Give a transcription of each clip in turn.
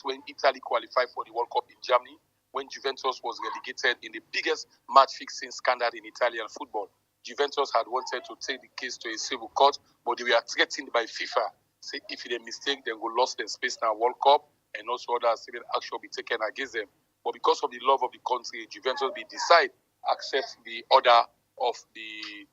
when Italy qualified for the World Cup in Germany, when Juventus was relegated in the biggest match-fixing scandal in Italian football. Juventus had wanted to take the case to a civil court, but they were threatened by FIFA. Say if they mistake, then go lost their space in our World Cup, and also other civil action will be taken against them. But because of the love of the country, Juventus will decide accept the order of the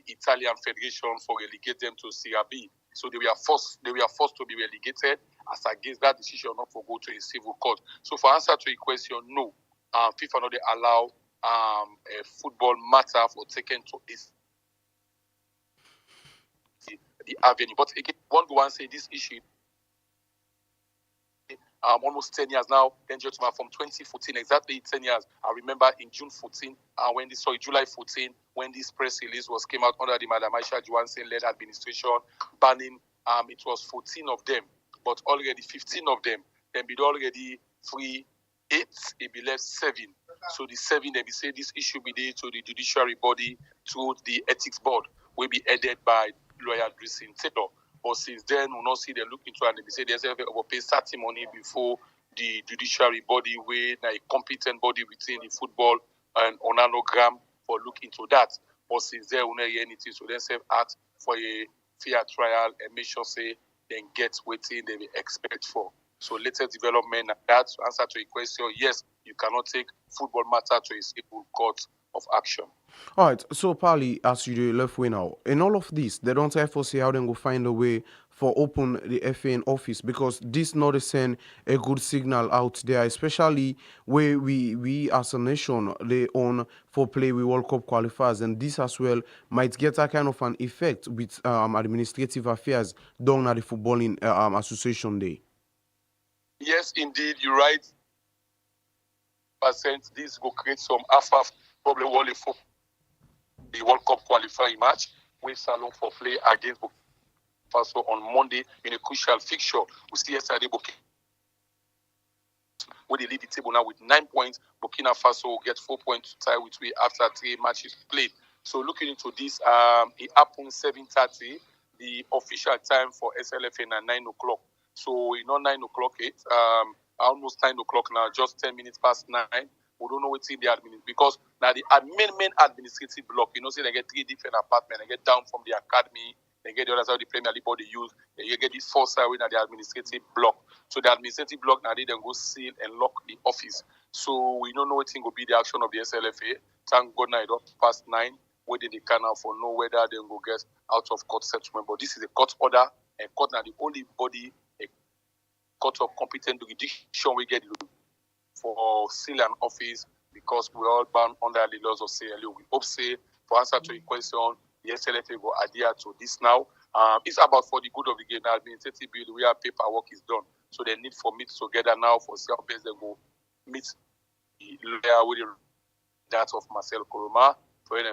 Italian Federation for relegate them to Serie B. So they were forced to be relegated as against that decision not to go to a civil court. So for answer to your question, no, FIFA not allow a football matter for taken to the avenue. But again, one go and say this issue almost 10 years now, then from 2014, exactly 10 years. I remember in July 14, when this press release came out under the Madam Aiah Buckarie-led administration, banning, it was 14 of them, but already 15 of them, then be already free 8, it be left 7. So the 7, they be say this issue be there to the judiciary body, to the ethics board, will be headed by lawyer Drissin Taylor. But since then, we'll not see them look into it and they say there's a pay certain money before the judiciary body, where a competent body within the football and organogram for look into that. But since then, we'll not hear anything. So then say ask for a fair trial and make sure say then get waiting they will expect for. So latest development, that to answer to your question, yes, you cannot take football matter to a civil court of action. All right, so Pali, as you do left way now, in all of this, they don't therefore see how they go find a way for open the FA office, because this not send a good signal out there, especially where we as a nation they own for play with World Cup qualifiers, and this as well might get a kind of an effect with administrative affairs done at the footballing association day. Yes, indeed, you're right. This will create some half problem only for the World Cup qualifying match with Salon for play against Burkina Faso on Monday in a crucial fixture. We see yesterday Burkina where they lead the table now with 9 points. Burkina Faso will get 4 points to tie with we after 3 matches played. So looking into this, it happened 7:30. The official time for SLFN at 9 o'clock. So you know 9 o'clock, almost 9 o'clock now, just 10 minutes past 9. We don't know what's in the admin because now the main administrative block, say they get 3 different apartments. They get down from the academy, they get the other side of the Premier League body use, they get the 4 side in the administrative block. So the administrative block now they then go seal and lock the office. So we don't know what will be the action of the SLFA. Thank God now it up past 9. Waiting the canal for know whether they will get out of court settlement. But this is a court order, and court now the only body, a court of competent jurisdiction we get for seal an office because we all bound under the laws of CLU. We hope say for answer to your question, the SLFA will adhere to this now. It's about for the good of the game. The administrative bill where paperwork is done. So they need for meet together now for self base they go meet the lawyer with that of Marcel Koroma for an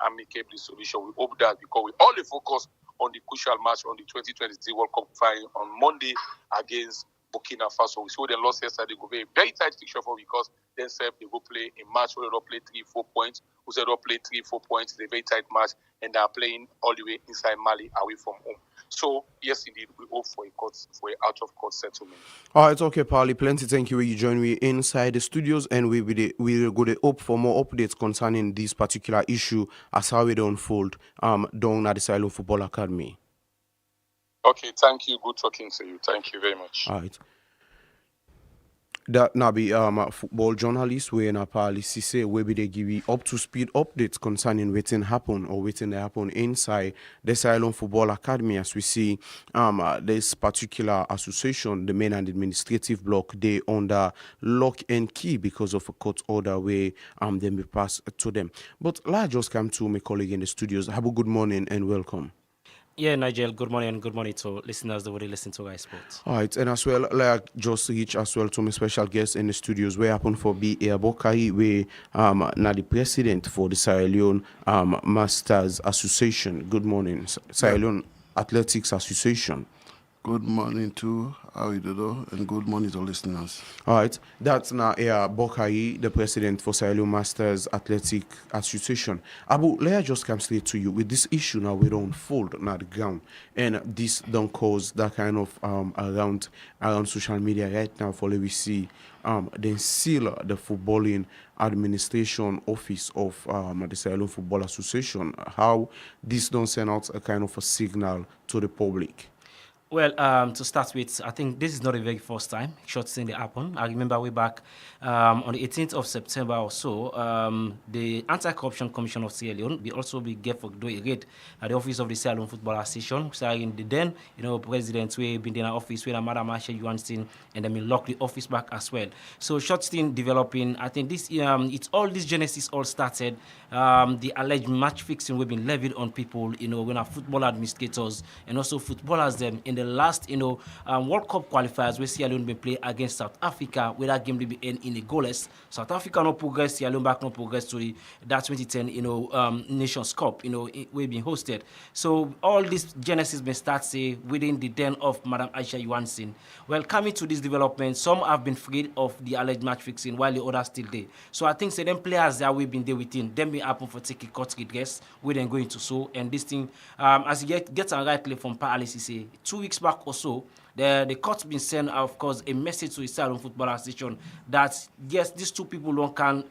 amicable solution. We hope that because we only focus on the crucial match on the 2023 World Cup final on Monday against Burkina Faso. We saw them lost yesterday. Go very, very tight fixture for because then they go play a match where they don't play 3-4 points. Who said don't play 3-4 points? It's a very tight match, and they are playing all the way inside Mali, away from home. So yes, indeed, we hope for a out of court settlement. All right, okay, Paulie. Plenty. Thank you. You join me inside the studios, and we will go to hope for more updates concerning this particular issue as how it unfold down at the Silo Football Academy. Okay, thank you. Good talking to you. Thank you very much. All right. That now be football journalist where na Pali say where they give you up to speed updates concerning waiting happen or waiting they happen inside the Ceylon Football Academy. As we see this particular association, the main and administrative block, they under lock and key because of a court order where they be passed to them. But let's just come to my colleague in the studios. Have a good morning and welcome. Yeah, Nigel, good morning and good morning to listeners that will listen to Guy Sports. All right, and as well, like just reach as well to my special guest in the studios, where happen for be Aiah Buckarie, where now the president for the Sierra Leone Masters Association. Good morning, Sierra Leone Athletics Association. Good morning to how you do, and good morning to listeners. All right, that's now Aiah Buckarie, the president for Sierra Leone Masters Athletic Association. Abu, let I just come straight to you with this issue now. We don't fold now the ground, and this don't cause that kind of around social media right now. For let we see then seal the footballing administration office of the Sierra Leone Football Association. How this don't send out a kind of a signal to the public. Well, to start with, I think this is not the very first time short thing they happen. I remember way back on the 18th of September or so, the Anti-Corruption Commission of Sierra Leone will also be get for do a raid at the office of the Sierra Leone Football Association. So in the then, president we been in the office with Madam Aiah Buckarie, and then we lock the office back as well. So short thing developing. I think this it's all this genesis all started. The alleged match fixing we've been levied on people, when our football administrators and also footballers them in the last, World Cup qualifiers where Sierra Leone been play against South Africa, where that game will be end in a goalless. South Africa no progress, Sierra Leone back no progress to that 2010, Nations Cup, we've been hosted. So all this genesis been started within the den of Madam Aiah Buckarie. Well, coming to this development, some have been freed of the alleged match fixing while the others still there. So I think them players that we've been there within, them be happen for taking court redress, we then going to so, and this thing, as you get rightly from paralysis, 2 weeks back or so, the court been sent, of course, a message to the Sierra Leone Football Association that yes, these two people don't can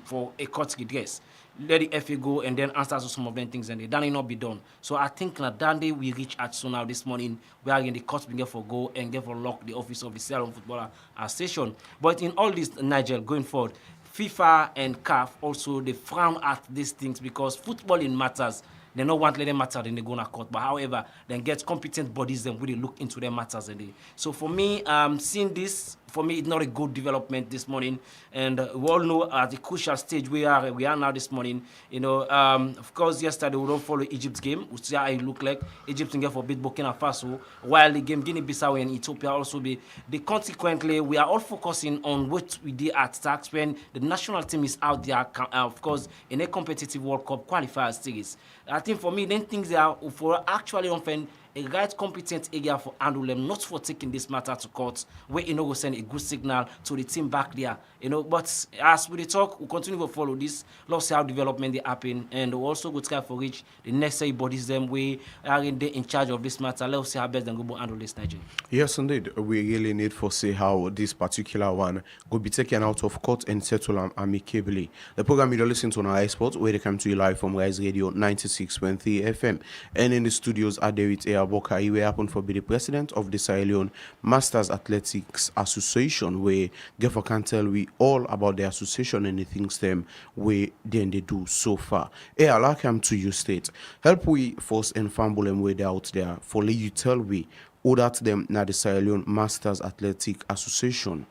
for a court redress. Let the FA go and then answer to some of them things, and that will not be done. So I think that day we reach out so now this morning, we are in the court being for go and get for lock the office of the Sierra Leone Football Association. But in all this, Nigel, going forward, FIFA and CAF also they frown at these things because footballing matters. They don't want let them matter, then they go to court. But however, then get competent bodies then really look into their matters. So for me, seeing this, for me, it's not a good development this morning. And we all know at the crucial stage we are now this morning. Of course, yesterday we don't follow Egypt's game. We see how it look like. Egypt can get for beat Burkina Faso, while the game Guinea-Bissau and Ethiopia also be. Consequently, we are all focusing on what we did at start when the national team is out there, of course, in a competitive World Cup qualifier series. I think for me, then things they are for actually often a right competent area for handle them, not for taking this matter to court, where will send a good signal to the team back there. But as we talk, we continue to follow this. Let's see how development they happen, and we also go try for reach the necessary bodies them we are in charge of this matter. Let's see how best them go handle this Nigeria. Yes, indeed. We really need to see how this particular one could be taken out of court and settled amicably. The program you're listening to on our Sports, where they come to you live from Rise Radio 96.3 FM, and in the studios are there with Aiah Buckarie, where happen for be the president of the Sierra Leone Masters Athletics Association, where Gefa can tell we all about the association and the things them where then they do so far. Aiah, I'll come to you state. Help we first and fumble them way they out there for let you tell we who that them now the Sierra Leone Masters Athletic Association.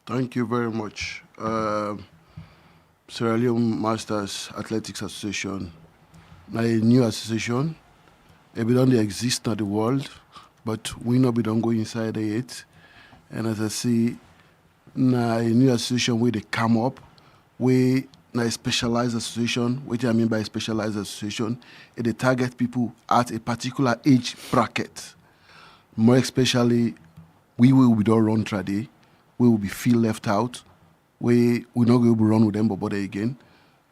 Thank you very much. Sierra Leone Masters Athletics Association, now a new association. It don't exist in the world, but we know we don't go inside it. And as I see, now a new association where they come up, where now a specialized association. What I mean by specialized association, they target people at a particular age bracket. More especially, we don't run trade, we will be feel left out. We not going to run with them, but again.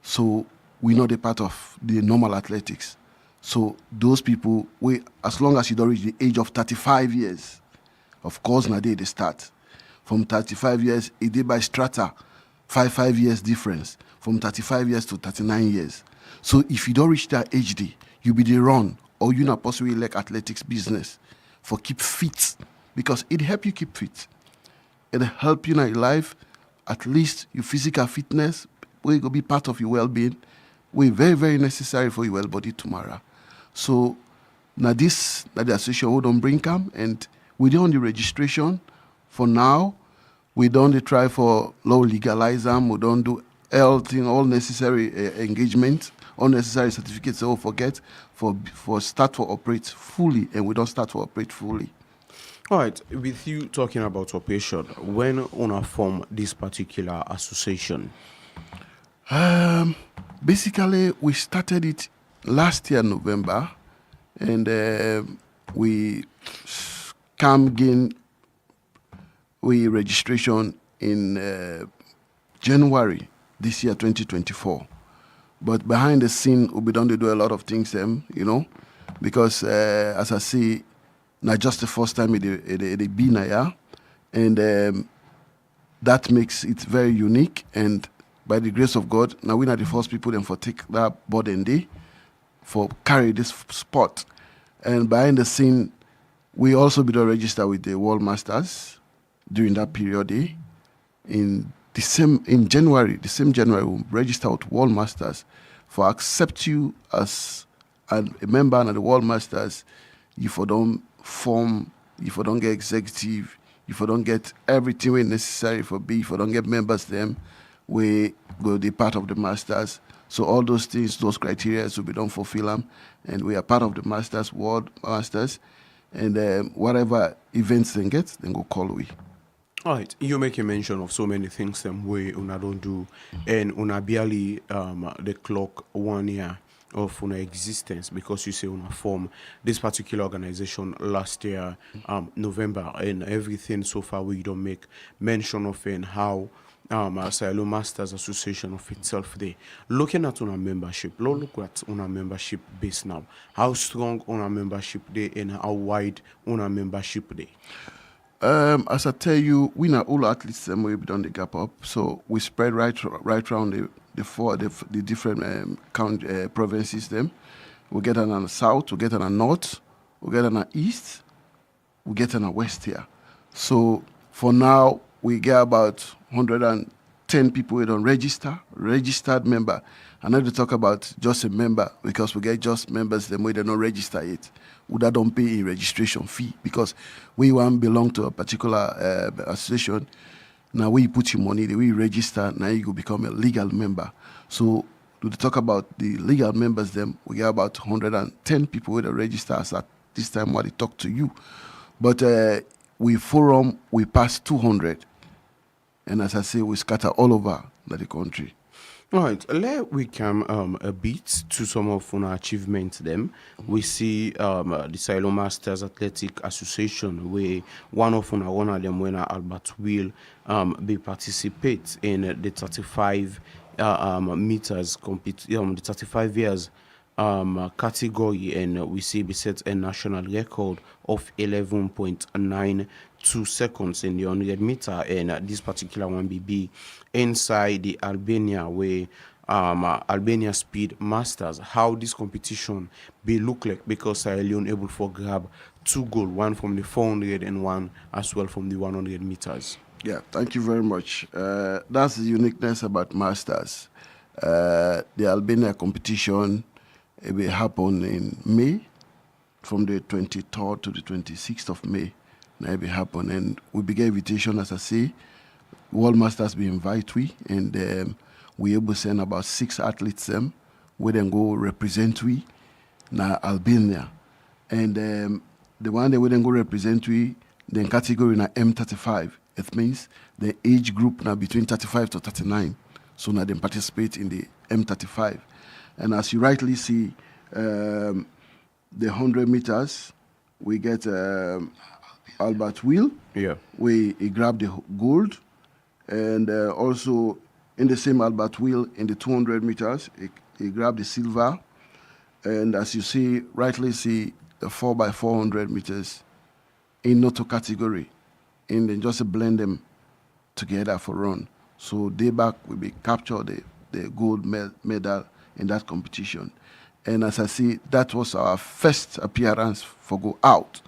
So we're not a part of the normal athletics. So those people, as long as you don't reach the age of 35 years, of course, now they start. From 35 years, it did by strata, 5 years difference, from 35 years to 39 years. So if you don't reach that age, you be the run, or you not possibly like athletics business for keep fit, because it help you keep fit. It help you in your life, at least your physical fitness, will go be part of your well-being, will very, very necessary for your well-body tomorrow. So now the association we don't bring come, and we don't the registration for now. We don't try for law legalize them. We don't do everything, all necessary engagement, all necessary certificates. So forget for start to operate fully, and we don't start to operate fully. All right, with you talking about operation, when on form this particular association? Basically, we started it last year November, and we come gain we registration in January this year, 2024. But behind the scene, we done to do a lot of things, because as I see, not just the first time it be now, and that makes it very unique. And by the grace of God, now we are the first people then for take that burden day for carry this spot. And behind the scene, we also be done register with the World Masters during that period day. In January, we register with World Masters for accept you as a member of the World Masters. If you don't form, if you don't get executive, if you don't get everything we necessary for be, if you don't get members, them we go be part of the Masters. So all those things, those criteria will be done fulfill them, and we are part of the Masters, World Masters, and whatever events they get, then go call we. All right, you make a mention of so many things them way una don't do, and una barely the clock 1 year of una existence, because you say una form this particular organization last year November, and everything so far we don't make mention of and how Jelo Masters Association of itself there. Looking at una membership, look at una membership base now. How strong una membership there and how wide una membership there? As I tell you, we not all athletes we done the gap up, so we spread right around the different provinces. Them we get on the south, we get on the north, we get on the east, we get on the west here. So for now, we get about 110 people we don't registered member. I know to talk about just a member, because we get just members them we don't register yet. We don't pay a registration fee, because we want belong to a particular association. Now we put your money, we register, now you go become a legal member. So to talk about the legal members, them we get about 110 people that register as at this time while they talk to you. But we forum, we pass 200. And as I say, we scatter all over the country. All right, let we come a bit to some of our achievements. Them we see the Jelo Masters Athletic Association, where one of them when Albert will be participate in the 35 meters the 35 years category, and we see we set a national record of 11.92 seconds in the 100 meter, and this particular one be inside the Albania, where Albania Speed Masters. How this competition be look like, because Leone able for grab 2 gold, one from the 400 and one as well from the 100 meters. Yeah, thank you very much. That's the uniqueness about Masters. The Albania competition, it will happen in May, from the 23rd to the 26th of May. It will happen, and we begin invitation, as I say. World Masters be invite we, and we able to send about 6 athletes them. We then go represent we na Albania, and the one that we then go represent we, then category na M35. It means the age group now between 35 to 39. So now they participate in the M35. And as you rightly see, the 100 meters, we get Albert Will. Yeah. He grabbed the gold. And also in the same Albert Will, in the 200 meters, he grabbed the silver. And as you see, rightly see, the 4x400 meters in Noto category. And then just blend them together for run. So day back we be capture the gold medal in that competition. And as I see, that was our first appearance for go out.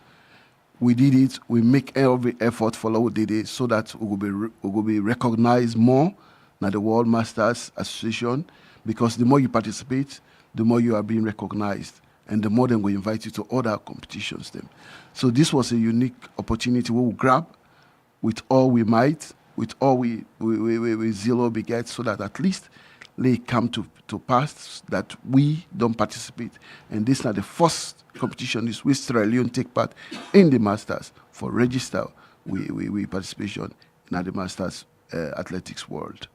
We did it. We make every effort for what we did it, so that we will be recognized more than the World Masters Association, because the more you participate, the more you are being recognized, and the more then we invite you to other competitions. Then, so this was a unique opportunity we will grab with all we might, with all we Jelo beget, so that at least they come to pass that we don't participate. And this is not the first competition this with Sierra Leone take part in the Masters for register we participation in the Masters athletics world.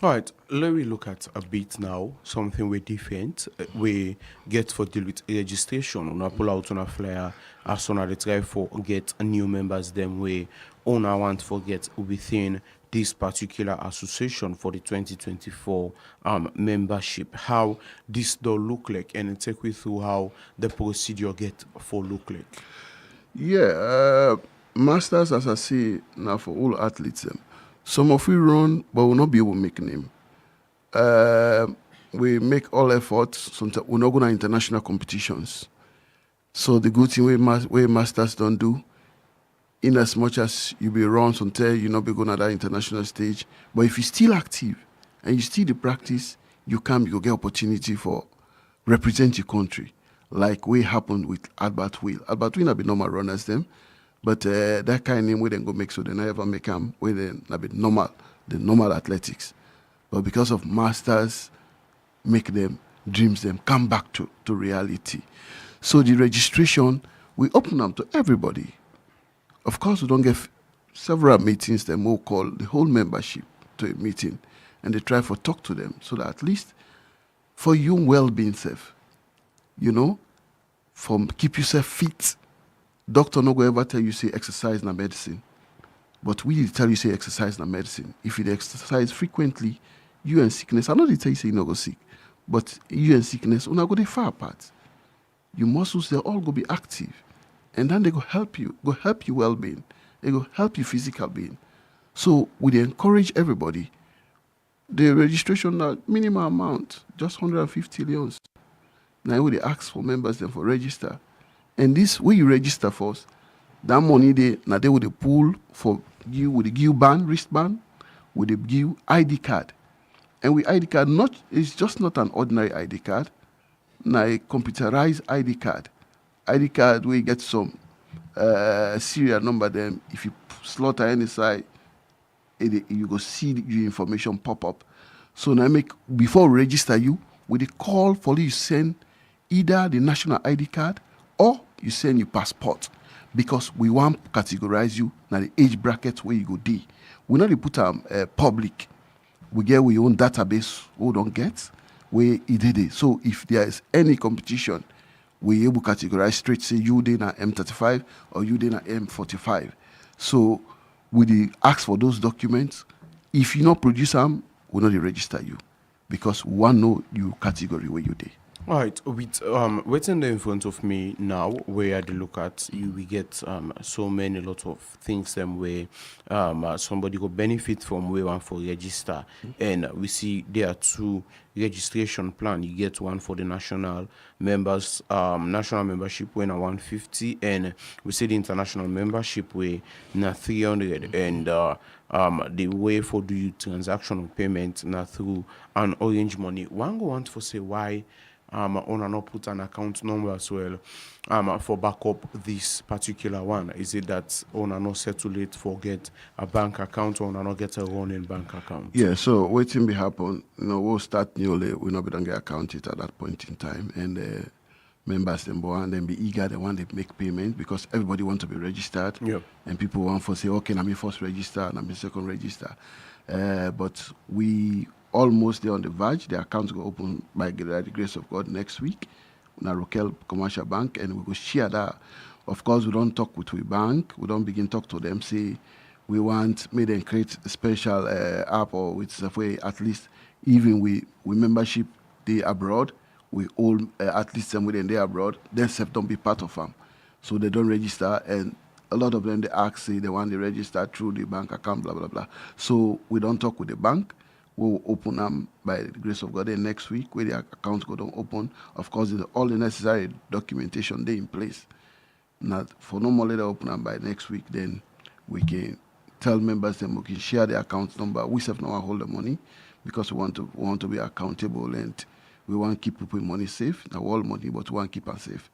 All right, let me look at a bit now. Something we different. We get for deal with registration. On a pull out on a flyer as soon as they try for get new members. Them way on I want to get within this particular association for the 2024 membership. How this do look like, and take we through how the procedure get for look like. Yeah, masters, as I say now for all athletes, some of we run, but will not be able to make name. We make all efforts. Sometimes we're not going to international competitions. So the good thing we masters don't do, in as much as you be run, sometimes you not be going at that international stage. But if you're still active and you still the practice, you get opportunity for represent your country. Like we happened with Albert Will. Albert Will not be normal runners them, but that kind of name we then go make so they never make them we then not be normal, the normal athletics. But because of masters, make them dreams them come back to reality. So the registration we open them to everybody. Of course, we don't get several meetings. Them will call the whole membership to a meeting, and they try for talk to them so that at least for your well-being safe, from keep yourself fit. Doctor no go ever tell you say exercise na medicine, but we tell you say exercise na medicine. If you exercise frequently, you and sickness. I know they tell you say you no go sick, but you and sickness una go dey far apart. Your muscles they all go be active, and then they go help you well-being. They go help you physical being. So we dey encourage everybody. The registration na minimum amount, just 150 leons. Now we dey ask for members then for register. And this when you register first, that money they would pull for you with the give band, wristband, with the give ID card. And with ID card, it's just not an ordinary ID card, now a computerized ID card. ID card where you get some serial number them. If you slaughter any side, you go see your information pop up. So now before we register you, with the call for you send either the national ID card or you send your passport, because we want to categorize you now the age bracket where you go D. We not put public. We get our own database we don't get where it did it. So if there is any competition, we able to categorize straight, say you did na M35 or you did na M45. So we ask for those documents. If you not produce them, we not register you, because we want know you category where you did. All right, with waiting there in front of me now, where I look at you, we get so many lot of things them where somebody go benefit from where one for register, and we see there are two registration plan. You get one for the national members, national membership when a 150, and we see the international membership where na 300, and the way for do you transactional payment na through an Orange Money. One go want for say why. On and not put an account number as well for backup this particular one. Is it that on and not settle it for get a bank account, or on and not get a running bank account? Yeah, so waiting be happen. We'll start newly. We'll not be done get account it at that point in time, and members them go and then be eager. They want to make payment because everybody want to be registered. Yep. And people want to say, okay, I'm first register and I'm second register. But we almost there on the verge. The accounts go open by the grace of God next week in a Rokel Commercial Bank, and we go share that. Of course, we don't talk with we bank. We don't begin talk to them. Say we want me them create a special app, or with a way at least even we membership they abroad. We all at least some within they abroad. Then don't be part of them, so they don't register. And a lot of them they ask say they want to register through the bank account, blah blah blah. So we don't talk with the bank. We'll open them by the grace of God. Then next week, where the accounts go down open, of course, all the necessary documentation they in place. Now, for no more later open them by next week, then we can tell members them we can share the account number. We have now hold the money because we want to be accountable, and we want to keep people money safe. Now all money, but we want to keep us safe.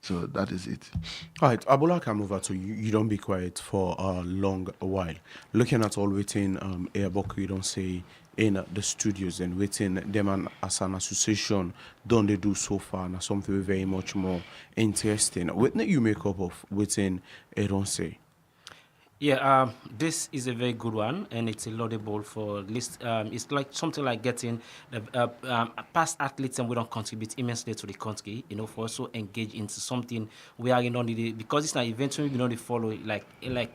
So that is it. All right, Abola, come over to you. You don't be quiet for a long while. Looking at all waiting, Aiah Buckarie, you don't say in the studios, and waiting them and as an association, don't they do so far? Now something very much more interesting. What you make up of waiting, I don't say. Yeah, this is a very good one, and it's a laudable for list. It's like something like getting past athletes and we don't contribute immensely to the country. For also engage into something we are in on the because it's an event we don't follow like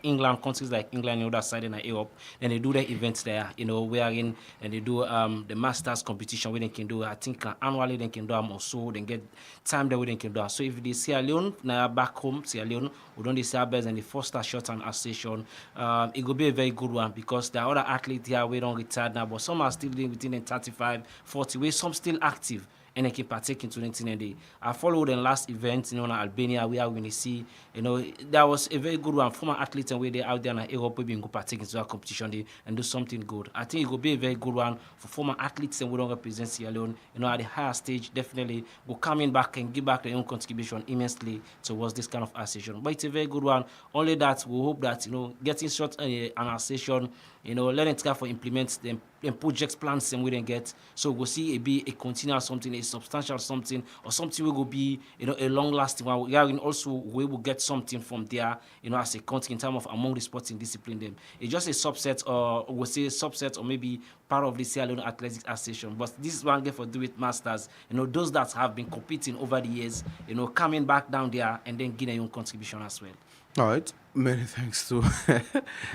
England countries like England and other side in Europe. Then they do their events there. We are in and they do the Masters competition where they can do. I think annually they can do them also. Then get time there where they can do. So if they Sierra Leone now back home Sierra Leone, we don't see best and the Foster Short and Association. It will be a very good one because there are other athletes here we don't retire now, but some are still doing within the 35, 40 where some still active and they can partake into 1990. I followed the last event, in Albania, where we see, that was a very good one. Former athletes and where they out there in Europe, we can go partake into that competition and do something good. I think it will be a very good one for former athletes and we don't represent Sierra Leone. At the higher stage, definitely will come in back and give back their own contribution immensely towards this kind of association. But it's a very good one. Only that we hope that getting short an association, letting try for implement them and projects plans and we didn't get. So we'll see it be a continuous something, a substantial something, or something will be a long lasting one. We are also we will get something from there, as a country in terms of among the sporting discipline them. It's just a subset or we'll say a subset or maybe part of the Sierra Leone Athletics Association. But this is one game for do with masters, those that have been competing over the years, coming back down there and then giving their own contribution as well. All right, many thanks to.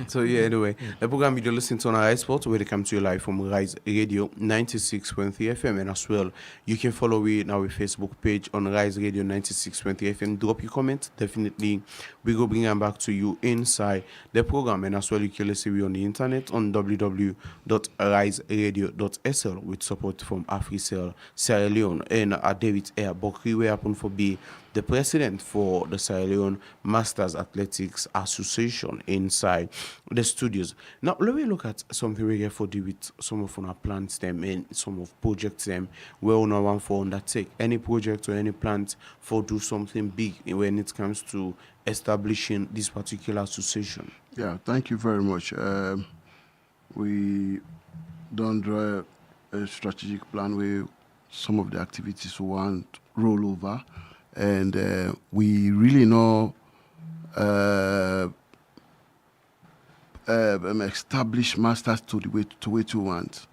So yeah, anyway, the program you listen to on Rise Sport where they come to you live from Rise Radio 96.3 FM, and as well you can follow me on our Facebook page on Rise Radio 96.3 FM. Drop your comment, definitely we go bring them back to you inside the program, and as well you can listen on the internet on www.riseradio.sl with support from AfriCell Sierra Leone and David Aiah Buckarie, where happen for be the president for the Sierra Leone Masters Athletics Association inside the studios. Now, let me look at something we get for do with some of our plans them and some of projects them where we want for undertake. Any project or any plans for do something big when it comes to establishing this particular association. Yeah, thank you very much. We don't draw a strategic plan where some of the activities we want roll over. And we really know establish masters to the way to want.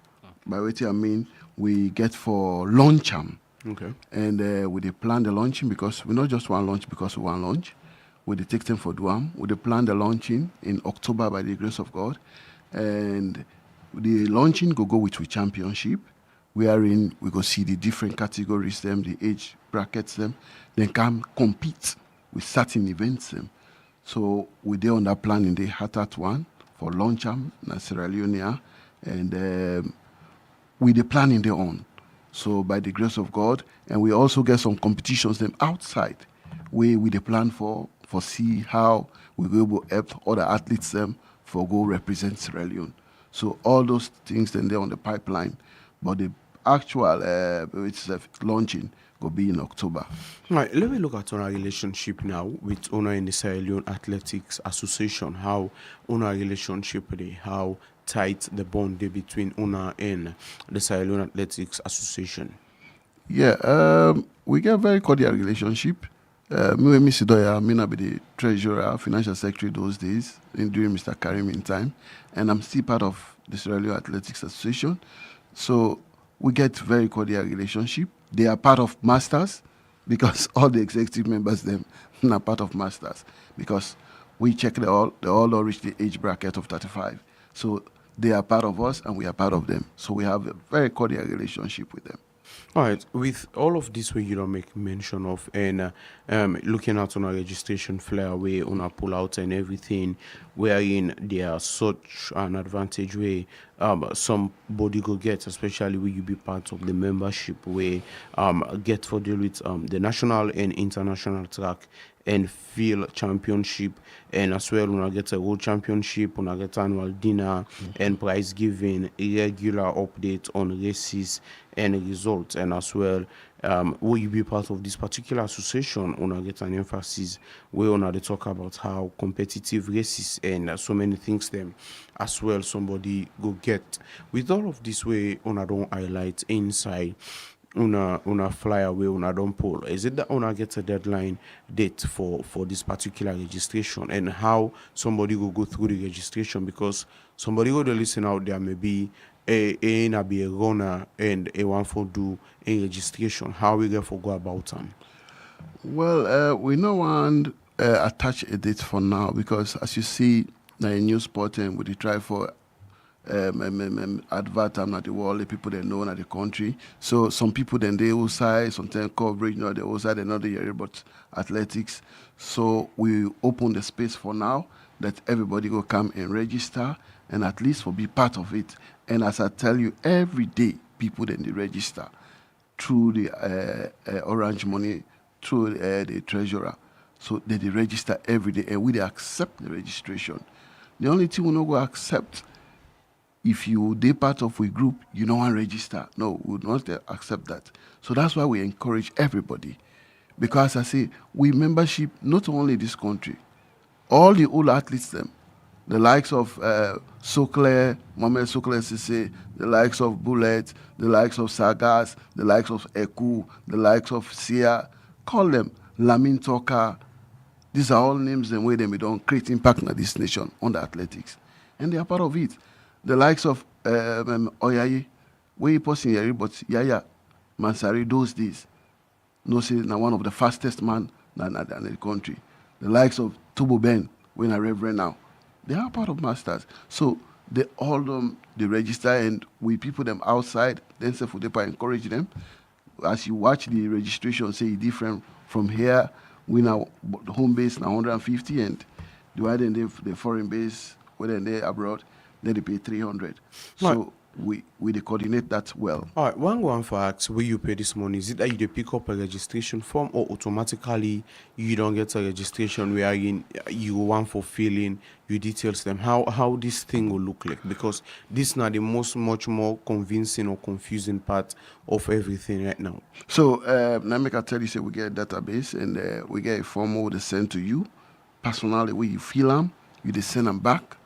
By which I mean we get for launch them. Okay. And we they plan the launching because we not just want launch because we want launch. We they take them for Duam. We they plan the launching in October by the grace of God. And the launching go with championship. Wherein we go see the different categories, them, the age brackets, them, then come compete with certain events, them. So we there on that plan in the Hatat one for launch in Sierra Leone, and we the plan in their own. So by the grace of God, and we also get some competitions them outside, where we the plan for see how we will able to help other athletes them for go represent Sierra Leone. So all those things then they're on the pipeline, but the actual which is launching will be in October. All right, let me look at our relationship now with owner in the Sierra Leone Athletics Association. How owner relationship they, how tight the bond they between owner and the Sierra Leone Athletics Association. Yeah, we get a very cordial relationship. Me and Mr. Doya, me be the treasurer, financial secretary those days during Mr. Karim in time, and I'm still part of the Sierra Leone Athletics Association. So we get very cordial relationship. They are part of Masters because all the executive members them are part of Masters because we check they all reach the age bracket of 35. So they are part of us and we are part of them. So we have a very cordial relationship with them. All right, with all of this way you don't make mention of and looking at on a registration flare way on a pull out and everything, wherein there are such an advantage way somebody go get, especially when you be part of the membership way get for deal with the national and international track and field championship, and as well when I get a world championship, when I get annual dinner and prize giving, regular update on races and results, and as well will you be part of this particular association when I get an emphasis where when they talk about how competitive races and so many things them as well somebody go get with all of this way on I don't highlight inside. una fly away, una don't pull. Is it that una gets a deadline date for this particular registration, and how somebody will go through the registration? Because somebody go to listen out there, maybe a be a runner and a one for do a registration. How we get for go about them? Well, we no want attach a date for now because, as you see, na a new sport and we dey try for advert am at the world, the people they know at the country. So some people then they outside, sometimes coverage, they outside, they not the area, but athletics. So we open the space for now that everybody will come and register and at least will be part of it. And as I tell you, every day people then they register through the orange money, through the treasurer. So they register every day and we they accept the registration. The only thing we not go accept, if you be part of a group, you don't want to register. No, we would not accept that. So that's why we encourage everybody. Because I say, we membership not only this country, all the old athletes them, the likes of Sokle, Mohamed Sokle Sisse, the likes of Bullet, the likes of Sagas, the likes of Eku, the likes of Sia, call them Lamin Toka. These are all names and way they don't create impact in this nation on the athletics. And they are part of it. The likes of Oyaye, where he posting here, but Yaya Mansari those days, no say now one of the fastest man in the country. The likes of Tubo Ben, when a reverend now, they are part of masters. So they all they register and we people them outside, then say for the encourage them. As you watch the registration, say different from here, we now the home base now 150 and dividing the foreign base, whether they abroad, then they pay 300. So we they coordinate that well. All right, one for ask where you pay this money. Is it that you dey pick up a registration form or automatically you don't get a registration where you want for filling you details them? How this thing will look like? Because this now the much more convincing or confusing part of everything right now. So now make I tell you, say we get a database and we get a form we send to you personally where you fill them, you they send them back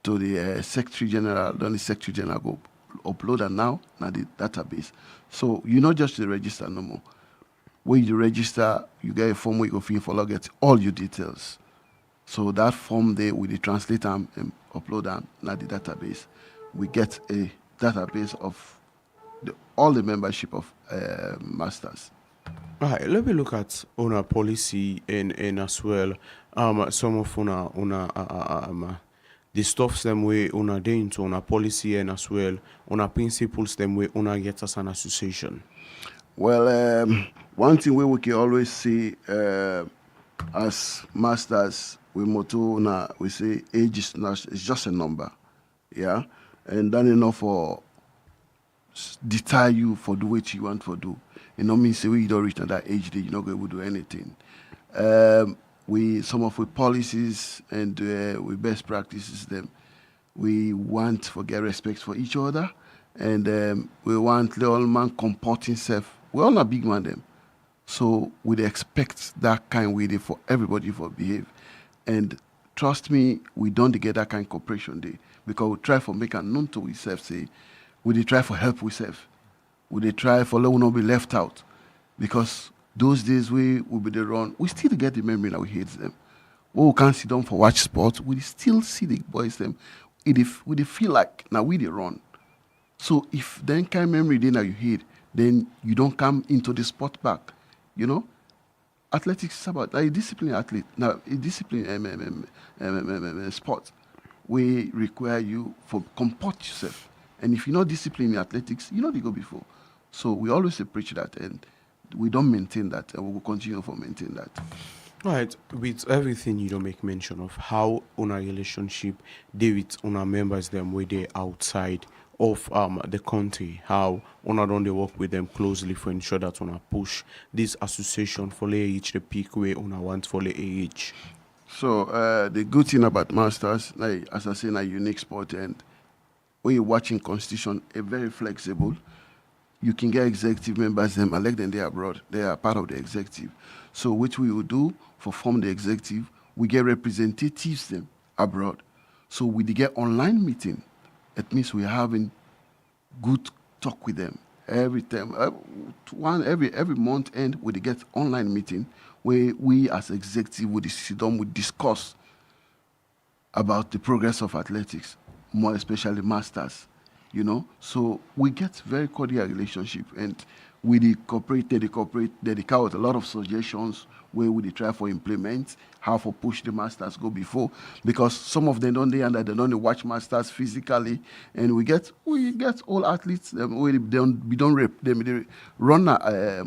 to the Secretary General, then the Secretary General go upload them now the database. So you not just the register no more. When you register, you get a form where you go fill for get all your details. So that form there we translate them and upload them na the database. We get a database of all the membership of masters. All right, let me look at our policy and as well some of the stuff them way una dey into una policy and as well una principles them way una get as an association. Well, one thing we can always see as masters, we say age is just a number, yeah, and that enough for deter you for do what you want to do. You know, mean say you don't reach that age that you're not going to do anything. Some of the policies and we best practices them. We want to get respect for each other, and we want the old man comport himself. We all not big man them, so we'd expect that kind way for everybody for behave. And trust me, we don't get that kind of cooperation day because we try for make a known to ourselves. Say we try for help ourselves. We try for let we not be left out because. Those days we will be the run. We still get the memory that we hate them. We can't sit down for watch sports. We still see the boys them. We feel like now we the run. So if then kind memory then now you hate, then you don't come into the sport back. You know, athletics is about like a discipline athlete. Now a discipline sport, we require you for comport yourself. And if you're not disciplined in athletics, you know they go before. So we always preach that and. We don't maintain that, and we will continue to maintain that. All right, with everything you don't make mention of, how on a relationship they with on our members them where they outside of the country, how on don't they work with them closely for ensure that on a push this association for reach the peak way on a want for age. So the good thing about masters, like as I say, a unique sport, and when you're watching constitution, a very flexible. You can get executive members, them elect them there abroad. They are part of the executive. So which we will do for form the executive, we get representatives them abroad. So we get online meeting. It means we're having good talk with them. every time, every month end we dey get online meeting where we as executive we sit down, we discuss about the progress of athletics, more especially masters, So we get very cordial relationship, and we dey cooperate, they come with a lot of suggestions where we dey try for implement how for push the masters go before, because some of them don't dey and they don't dey watch masters physically, and we get all athletes we don't rep them, they run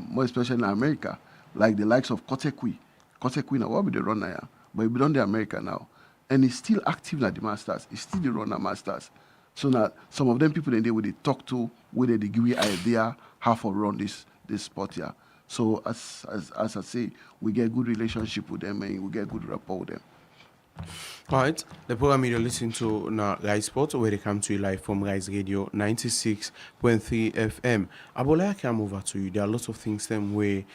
more especially in America, like the likes of Kotekwi. Kotekwi now what be the runner here? But he be done the America now. And he's still active at the masters. He's still the runner masters. So now some of them people in there where they talk to, where they give you idea how to run this sport here. So as I say, we get good relationship with them and we get good rapport with them. All right, the program you're listening to now, Rise Sport, where they come to you live from Rise Radio 96.3 FM. Abola, I come over to you. There are lots of things them way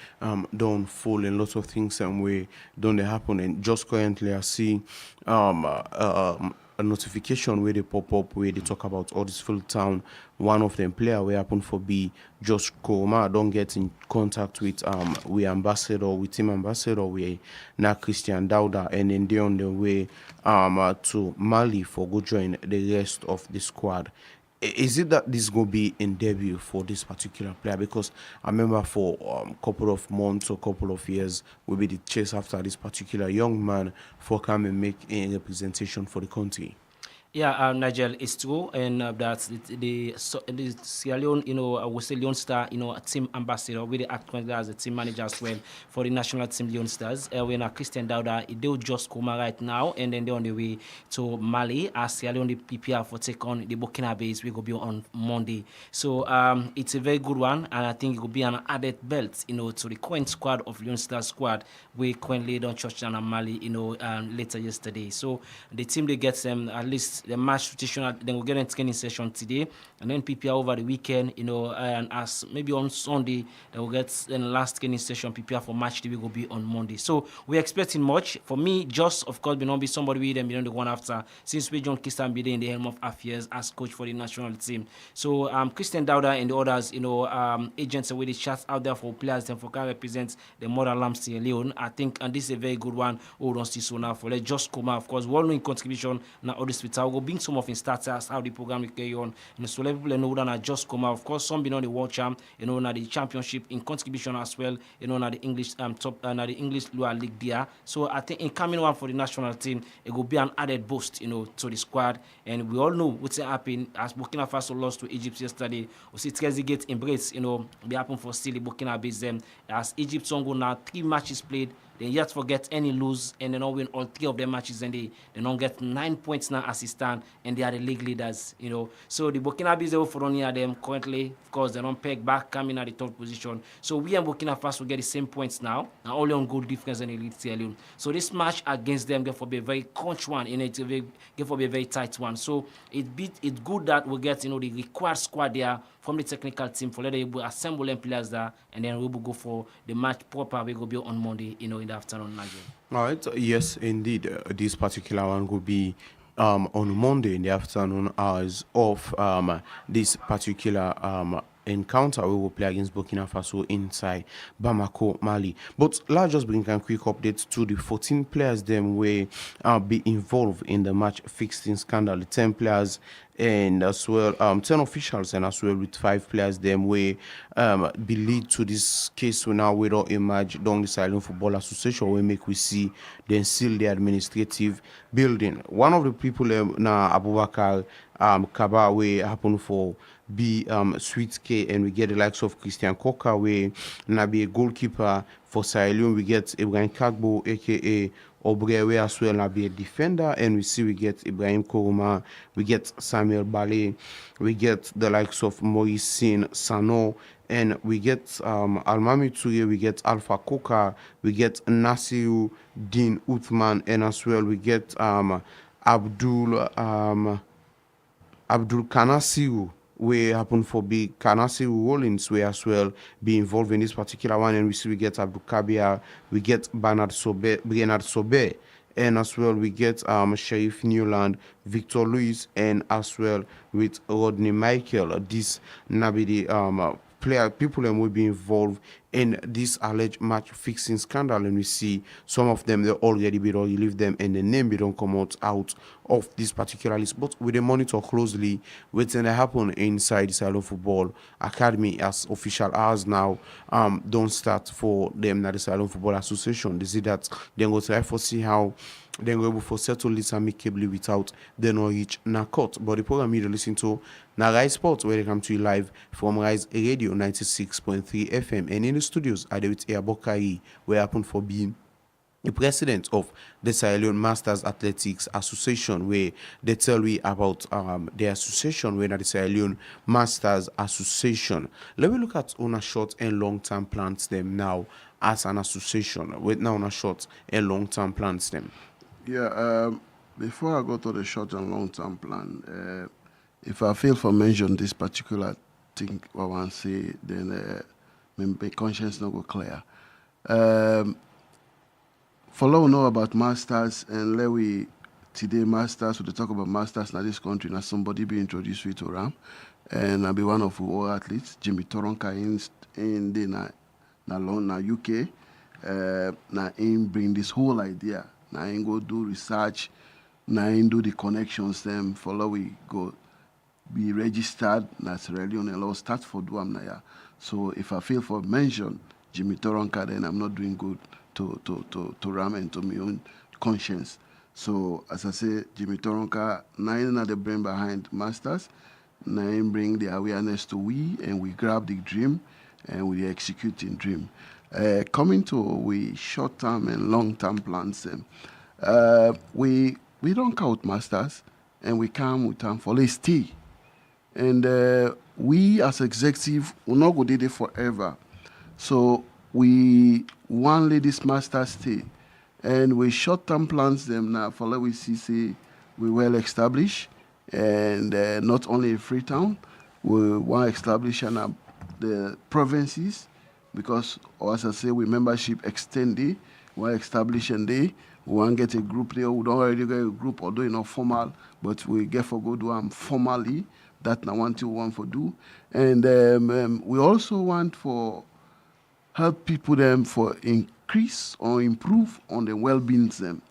don't fall, and lots of things them way don't happen. And just currently, I see a notification where they pop up where they talk about Huddersfield Town. One of them player where happen for be Josh Koma don't get in contact with team ambassador we now Christian Dauda, and then they on the way to Mali for go join the rest of the squad. Is it that this going to be in debut for this particular player? Because I remember for a couple of months or couple of years, we'll be the chase after this particular young man for come and make a representation for the country. Yeah, Nigel, it's true, and that the Sierra Leone, we say Leone Star, a team ambassador, we act currently as a team manager as well for the national team Leone Stars. When Christian Dauda, they'll just come right now, and then they're on the way to Mali as Sierra Leone PPR for take on the Burkina Base. We will be on Monday, so it's a very good one, and I think it will be an added belt, to the current squad of Leone Stars squad. We currently don't touchdown on Mali, later yesterday. So the team they get them at least. The match rotational, then we'll get a training session today, and then PPR over the weekend, and as maybe on Sunday, then we'll get the last training session. PPR for match day will be on Monday. So we're expecting much. For me, just of course, not be somebody with them, the one after, since we John Kistan be there in the helm of affairs as coach for the national team. So Christian Dauda and the others, agents with the chats out there for players and for can represent the motherland Sierra Leone. I think, and this is a very good one. Oh, don't see so now for let's just come out. Of course, well-known contribution now all this hospital will bring some of his starters how the program will carry on. So let people know that I just come out. Of course, some been on the world champ, now the championship in contribution as well, now the English top, now the English lower league there. So I think in coming one for the national team, it will be an added boost, to the squad. And we all know what's happening as Burkina Faso lost to Egypt yesterday. We see Trezeguet embrace, be happen for still the Burkina Faso as Egypt Songo now 3 matches played. They yet forget any lose, and they don't win all 3 of their matches, and they don't get 9 points now as it stand, and they are the league leaders, So the Burkina Faso for near them currently, of course, they don't peg back, coming at the 3rd position. So we and Burkina Faso get the same points now, and only on goal difference in the league Sierra Leone. So this match against them, therefore, be a very crunch one, therefore be a very tight one. So it's good that we get, the required squad there from the technical team for let them assemble them players there, and then we will go for the match proper. We will be on Monday, in the afternoon. All right. Yes, indeed. This particular one will be on Monday in the afternoon hours of this particular encounter. We will play against Burkina Faso inside Bamako, Mali. But let's just bring a quick update to the 14 players them will be involved in the match fixing scandal. The 10 players and as well 10 officials, and as well with 5 players them way be lead to this case. So now we don't emerge down the Silent Football Association we make we see then seal the administrative building. One of the people now Aiah Buckarie we happen for be Sweet K, and we get the likes of Christian Coca we now be a goalkeeper for Sierra Leone. We get Ibrahim Kagbo aka Obrewe as well, now be a defender, and we get Ibrahim Koroma, we get Samuel Bale, we get the likes of Maurice Sano, and we get Almami Toure, we get Alpha Koka, we get Nasiru Din Uthman, and as well we get Abdul Kanasiru. We happen for be Kanasiru Rollins, we as well be involved in this particular one, and we get Abdul Kabia, we get Bernard Sobe, and as well we get Sheriff Newland, Victor Luis, and as well with Rodney Michael. This now be the people will be involved in this alleged match fixing scandal, and we see some of them they already leave them and the name they don't come out of this particular list. But we monitor closely what's going to happen inside the Silo Football Academy as official hours now don't start for them at the Silo Football Association. They see that they go try for see how then go able for settle this amicably without the no reach na court. But the program you listen to na Rise Sports, where they come to you live from Rise Radio 96.3 FM, and in the studios I with Aiah Buckarie, where happen for being the president of the Sierra Leone Masters Athletics Association, where they tell me about the association, where the Sierra Leone Masters Association. Let me look at on a short and long-term plans them now as an association. With now on a short and long-term plans them. Yeah, before I go to the short and long-term plan, if I fail to mention this particular thing I want to say, then my conscience not go clear. For all we know about masters, and let we today masters, we talk about masters in this country, now somebody be introduced to Ram, and I'll be one of our athletes, Jimmy Toronka in the na UK, na in bring this whole idea. Now I go do research, now I do the connections them, follow we go be registered, na Sierra Leone and law start for do am. So if I fail for mention Jimmy Toronka, then I'm not doing good to Ram and to my own conscience. So as I say, Jimmy Toronka, nine are the brain behind masters, nine bring the awareness to we, and we grab the dream and we executing dream. Coming to we short-term and long-term plans, we don't count masters, and we come with time for let's stay. And we as executive will not go do it forever. So we want ladies master stay, and we short-term plans them now for let we see say we well established, and not only in Freetown, we want to establish the provinces, because as I say, we membership extended, we want establish and we want to get a group there. We don't already get a group, although not formal, but we get for go do them formally. That now one thing we want for do, and we also want for help people them for increase or improve on the well-being them.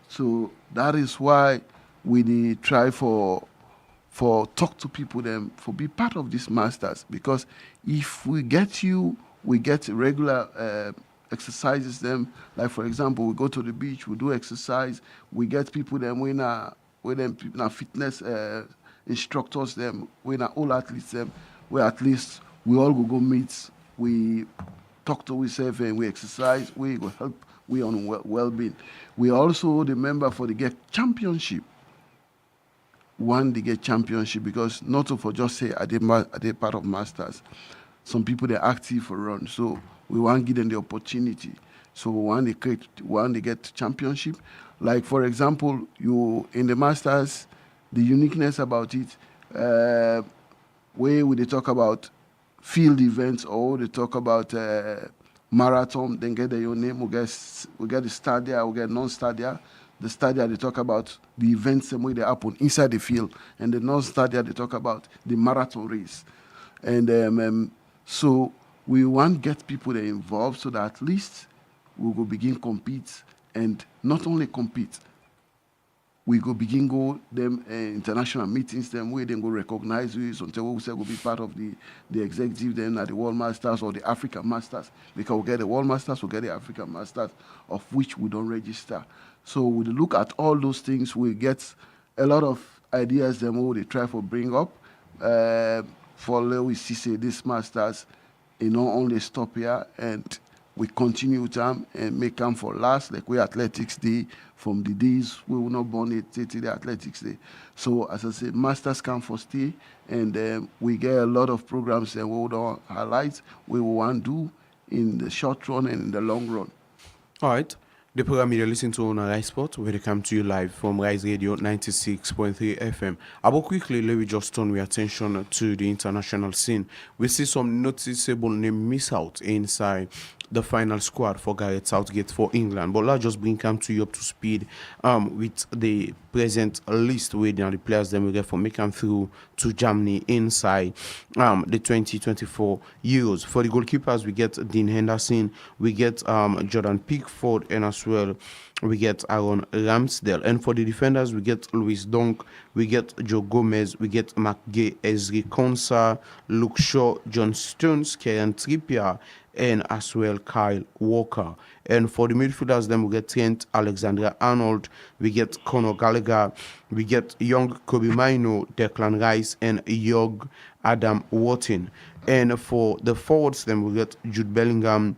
So that is why we try for talk to people them for be part of these masters, because if we get regular exercises them, like for example we go to the beach, we do exercise, we get people them with them fitness instructors them, we all athletes them, where at least we all go meet, we talk to ourselves and we exercise, we go help we on well-being. We also the member for the get championship. One they get championship, because not for just say are they part of masters. Some people they're active for run, so we want to give them the opportunity. So one they get championship. Like for example, you in the masters, the uniqueness about it, where they talk about field events or they talk about marathon, then get your name, we get the stadia, we get non-stadia. The stadia, they talk about the events the way they happen inside the field, and the non-stadia, they talk about the marathon race. And so we want to get people that involved, so that at least we will begin compete, and not only compete, we go begin go them international meetings them where they go recognize we until we say will be part of the executive then at the World Masters or the African Masters, because we get the World Masters, we get the African Masters, of which we don't register. So we look at all those things, we get a lot of ideas them what they try for bring up. For we see say these masters, only stop here, and we continue them and make them for last, like we Athletics Day, from the days we will not born it to the Athletics Day. So as I said, masters come for stay, and we get a lot of programs that we will highlight, we will want to do in the short run and in the long run. All right. The program you listen to on Rise Sport, where they come to you live from Rise Radio 96.3 FM. About quickly, let me just turn our attention to the international scene. We see some noticeable name miss out inside the final squad for Gareth Southgate for England. But let's just bring come to you up to speed with the present list where the players then we get for making through to Germany inside the 2024 Euros. For the goalkeepers, we get Dean Henderson, we get Jordan Pickford, and as well we get Aaron Ramsdale. And for the defenders, we get Luis Dunk, we get Joe Gomez, we get McGay, Ezri Konsa, Luke Shaw, John Stones, Kieran Trippier, and as well Kyle Walker. And for the midfielders, then we get Trent Alexander-Arnold, we get Conor Gallagher, we get young Kobe Maino, Declan Rice, and young Adam Wharton. And for the forwards, then we get Jude Bellingham,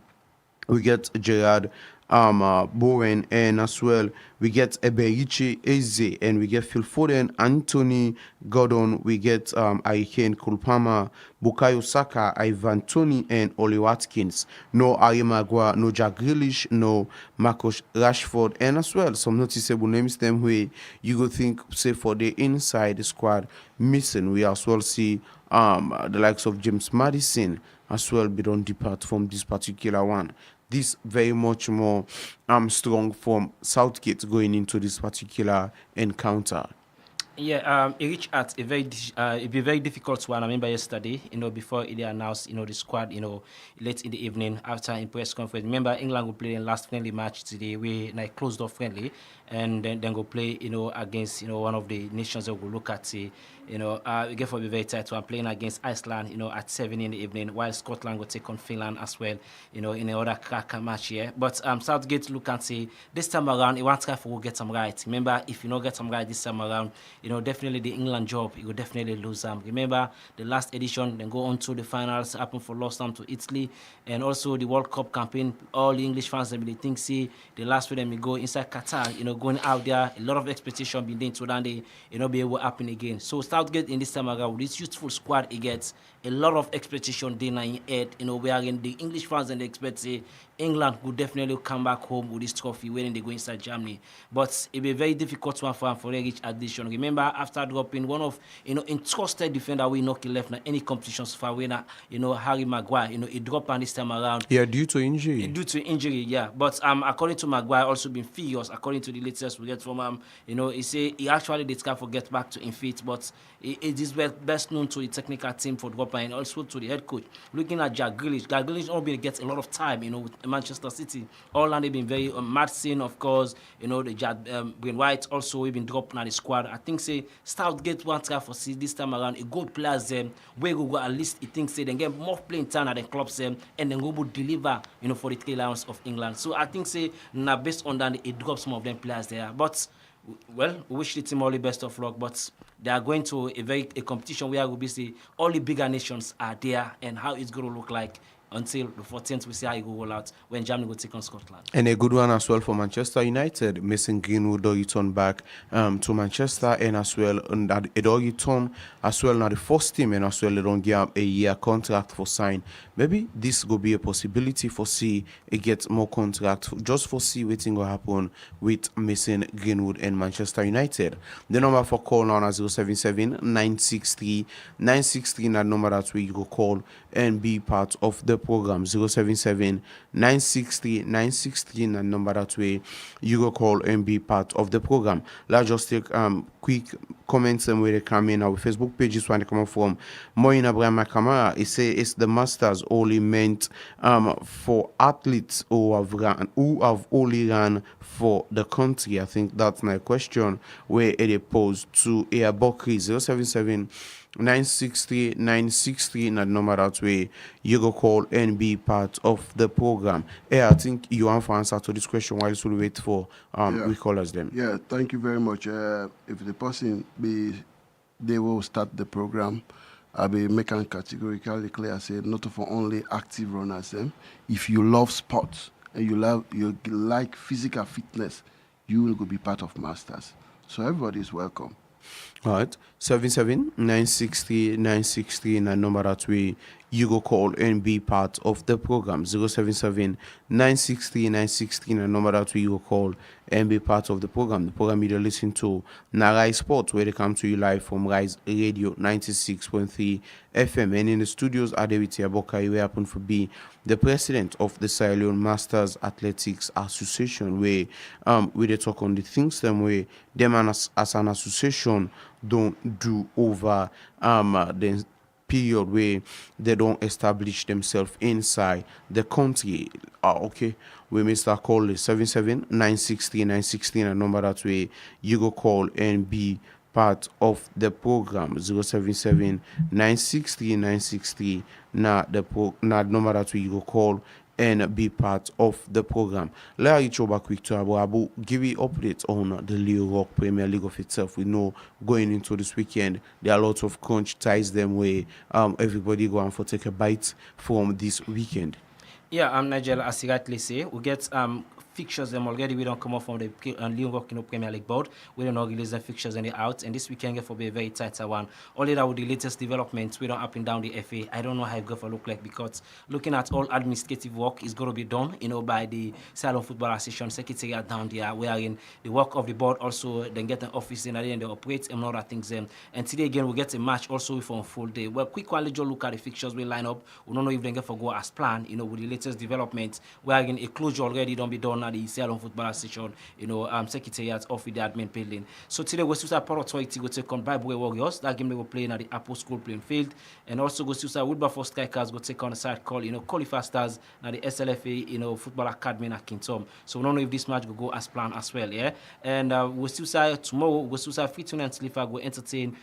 we get Gerard Bowen, and as well we get Eberichi Eze, and we get Phil Foden, Anthony Gordon, we get Aiken Kulpama, Bukayo Saka, Ivan Toney, and Oli Watkins. No Harry Maguire, no Jack Grealish, no Marcus Rashford, and as well some noticeable names them where you go think say for the inside squad missing. We as well see the likes of James Maddison as well be don't depart from this particular one. This very much more strong from Southgate going into this particular encounter. Yeah, it reached at it'd be a very difficult one. I remember yesterday, before they announced, the squad, late in the evening after in press conference. Remember, England will play in last friendly match today, we like closed off friendly, and then go play, against, one of the nations that we'll look at, we get for be very tight one, playing against Iceland, at 7 in the evening, while Scotland will take on Finland as well, in another cracker match here. But Southgate look and say this time around, he wants to get them right. Remember, if you don't get them right this time around, definitely the England job, you will definitely lose them. Remember, the last edition, then go on to the finals, happen for lost them to Italy, and also the World Cup campaign. All the English fans, they think, see, the last way them go inside Qatar, going out there, a lot of expectation being done to that day, be able to happen again. So Southgate in this time around, with this youthful squad, he gets a lot of expectation day in head, wherein the English fans and they expect, say, England would definitely come back home with this trophy when they go inside Germany. But it'll be a very difficult one for them for reach addition. Remember, after dropping one of, entrusted defender we knock left now any competitions for winner, Harry Maguire, he dropped on this time around. Yeah, due to injury. Due to injury, yeah. But according to Maguire, also been furious, according to the latest we get from him, he say he actually did for get back to in feet, but it is best known to the technical team for dropping and also to the head coach. Looking at Jack Grealish not been gets a lot of time, with Manchester City. All and they've been very Madison, of course, the Jack Green White also we've been dropping at the squad. I think say Southgate one try for see this time around a good players them where go at least he thinks say they get more playing time at the clubs them and then go deliver for the Three Lions of England. So I think say now based on that it drops some of them players there. But well, we wish the team all the best of luck, but they are going to a competition where we'll be see all the bigger nations are there and how it's going to look like until the 14th. We see how it will roll out when Germany will take on Scotland. And a good one as well for Manchester United. Mason Greenwood return back to Manchester, and as well that it return as well now the first team, and as well they don't give a year contract for sign. Maybe this will be a possibility for see it get more contract just for see waiting will happen with Mason Greenwood and Manchester United. The number for call now is 077-963-963. That number that's where you go call and be part of the program. 077-963-963. That number that way you go call and be part of the program. Let's just take quick comments and where they come in. Our Facebook pages when they come from Moin Abraham Kamara. He say it's the Masters only meant for athletes who have only run for the country. I think that's my question where it posed to Aiah Buckarie. 077-963-963 in that number that way you go call and be part of the program. I think you want to answer to this question while we wait for we callers them. Yeah, thank you very much. If the person they will start the program, I'll be making categorically clear, say not for only active runners. If you love sports and you like physical fitness, you will be part of Masters. So everybody is welcome. All right, 77 960 960 and number that way you go call and be part of the program. 077 960 960 and number that way you go call and be part of the program. The program you're listening to Rise Sport, where they come to you live from Rise Radio 96.3 FM. And in the studios, Aiah Buckarie, we happen to be the president of the Sierra Leone Masters Athletics Association, where we they talk on the things them way them as an association don't do over the period where they don't establish themselves inside the country. Okay, we may start calling 77 960 916 a number that way you go call and be part of the program. 077 960 960 na the number that way you go call and be part of the program. Let us go back quick to Abu. Give you updates on the Leone Premier League of itself. We know going into this weekend, there are lots of crunch ties them way. Everybody going for take a bite from this weekend. Yeah, Nigel, as you rightly say, we get fixtures them already. We don't come off from the Leone Premier League board. We don't release the fixtures any out, and this weekend will be a very tight one. Only that with the latest developments, we don't up and down the FA. I don't know how it's going to look like because looking at all administrative work is going to be done, by the Sierra Leone Football Association Secretariat down there, wherein the work of the board also then get an office in and they operate and other things. And today again we get a match also for a full day. Well, quick one, let's just look at the fixtures we line up. We don't know if they get for go as planned, with the latest developments, wherein a closure already don't be done at the Sierra Leone Football Association, Secretariat of the admin building. So today we still have Port Authority will take on Bible Warriors. That game they will play at the Apple School playing field, and also go still have Wilberforce Strikers will take on a side called Qualifier Stars at the SLFA Football Academy in Kintom. So we don't know if this match will go as planned as well, yeah. And we still say tomorrow we still say Freetown and Slifa will entertain.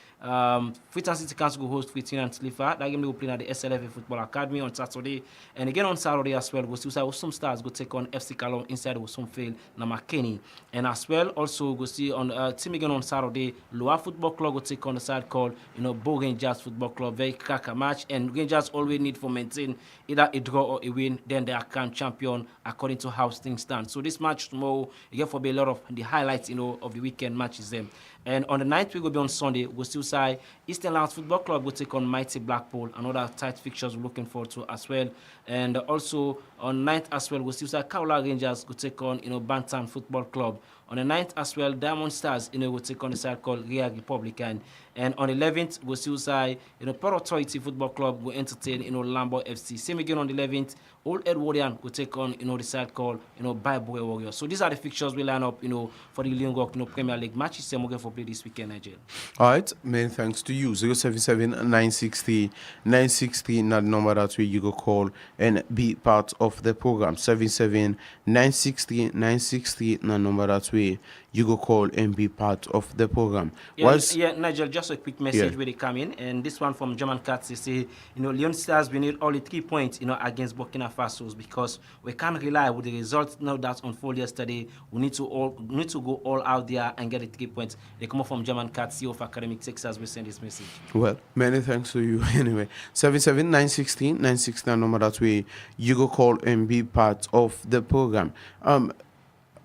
Freetown City Council will host Freetown and Slifa. That game they will play at the SLFA Football Academy on Saturday, and again on Saturday as well. We still say some Stars will take on FC Kalom inside with some field na Makeni. And as well also we see on team again on Saturday, Loa Football Club will take on the side called Bo Rangers Football Club. Very cracker match, and Rangers always need for maintain either a draw or a win, then they are crowned champion according to how things stand. So this match tomorrow, again, for be a lot of the highlights, of the weekend matches them. And on the 9th, we will be on Sunday. We'll still say Eastern Lands Football Club will take on Mighty Blackpool. Another tight fixtures we're looking forward to as well. And also on 9th as well, we'll still say Kaula Rangers will take on, Bantam Football Club. On the 9th as well, Diamond Stars, will take on the side called Real Republican. And on the 11th, we'll still say, Port Authority Football Club will entertain, Lambo FC. Same again on the 11th, Old Edwardian will take on, the side called, Bible Warriors. So these are the fixtures we line up, for the Leone Premier League matches. Same again for play this weekend, Nigeria. All right, many thanks to you. 077 960 960, not the number that way you go call and be part of the program. 77 960 960, not the number that way you go call and be part of the program. Yeah, Nigel, just a quick message where they come in, and this one from German Cats, they say, Leone Stars, we need only 3 points, against Burkina Faso, because we can't rely with the results now that unfolded yesterday. We need to go all out there and get the 3 points. They come up from German Cats, CEO of Academic Texas, we send this message. Well, many thanks to you anyway. 77 916 916, number that way you go call and be part of the program.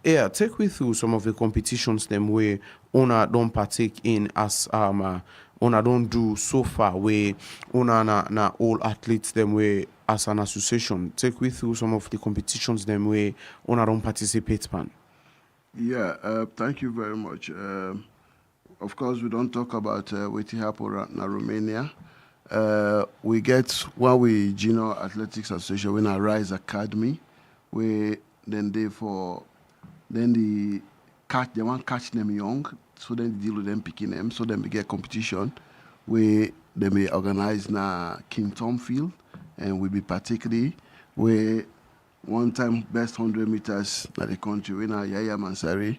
Yeah, take me through some of the competitions them where Ona don't partake in as Ona don't do so far, where Ona na all athletes them way as an association. Take me through some of the competitions them where Ona don't participate pan. Yeah, thank you very much. Of course, we don't talk about what happened in Romania. We get one with Junior Athletics Association, when I Rise Academy, where then they want catch them young, so then they deal with them picking them, so then we get competition where they may organize na King Tom Field, and we be particularly where one time best 100 meters in the country, when Yaya Mansari,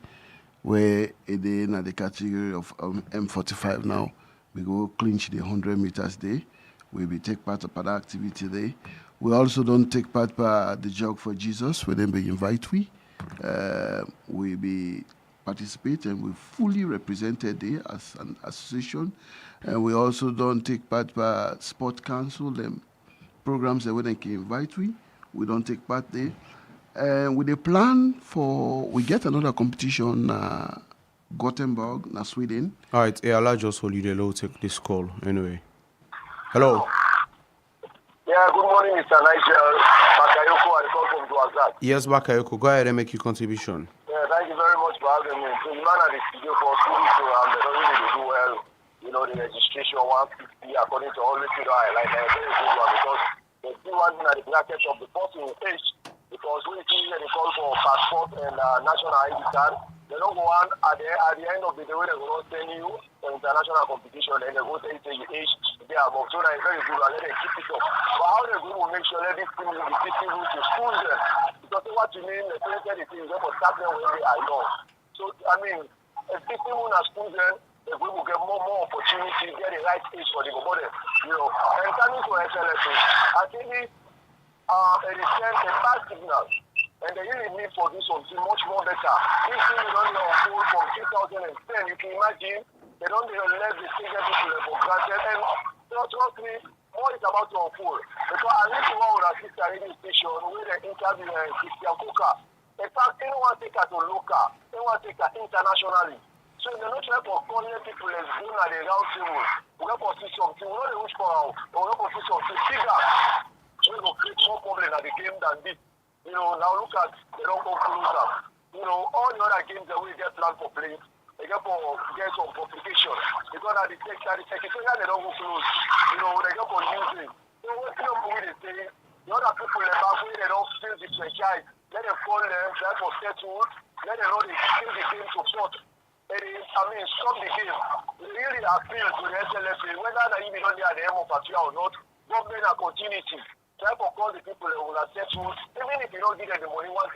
where it is in the category of M45 now, we go clinch the 100 meters day. We be take part of that activity there. We also don't take part by the Jog for Jesus, where they be invite we. We be participate and we fully represented there as an association, and we also don't take part by Sport Council, them programs that they can invite we don't take part there. And with the plan for we get another competition Gothenburg, na Sweden. All right, Aiah, just hold you there. We'll take this call anyway. Hello. Yeah, good morning, Mr. Nigel. Bakayoko, I call from Duazak. Yes, Bakayoko, go ahead and make your contribution. Yeah, thank you very much for having me. So, the man at the studio for 2 weeks, so they don't really do well. You know, the registration 150, according to all the people I like, a very good one because they still want at the bracket of the person age. Because when you see they call for passport and national ID card, they don't go on at the end of the day when they go send you for international competition and they go say your age they are above. So that is very good and let them keep it up. But how they go to make sure that this thing will be teaching you to school them? Because what you mean, the thing is they will start them when they are young. So I mean, if people want to school them, they will get more opportunity, get the right age for the body. You know, and coming to SLF, I think it is sent a bad signal. And they really need for this something much more better. This thing is only on hold from 2010. You can imagine they don't let the senior people for granted. And trust me, more is about to unfold. Because I need to one with a sister radio station where they interview Christian Coker. In fact, anyone take her to local, anyone take her internationally. So they're not trying for calling people as good at the round table. We're going to see something. We're not wish for now. We're going to see something bigger. So we're going to create more problem at the game than this. You know, now look at, they don't go closer. You know, all the other games that we get planned for playing, they get some complication. Because at the secretariat, they don't go close. You know, they get for using. So what they say, the other people in the back, they don't feel the franchise. Let them call them, try for settle. Let them know they kill the game to sport. Stop the game. We really appeal to the SLFA, whether they even on the end of Patria or not, government and continuity. Try to call the people that will accept food, even if you don't give them the money once.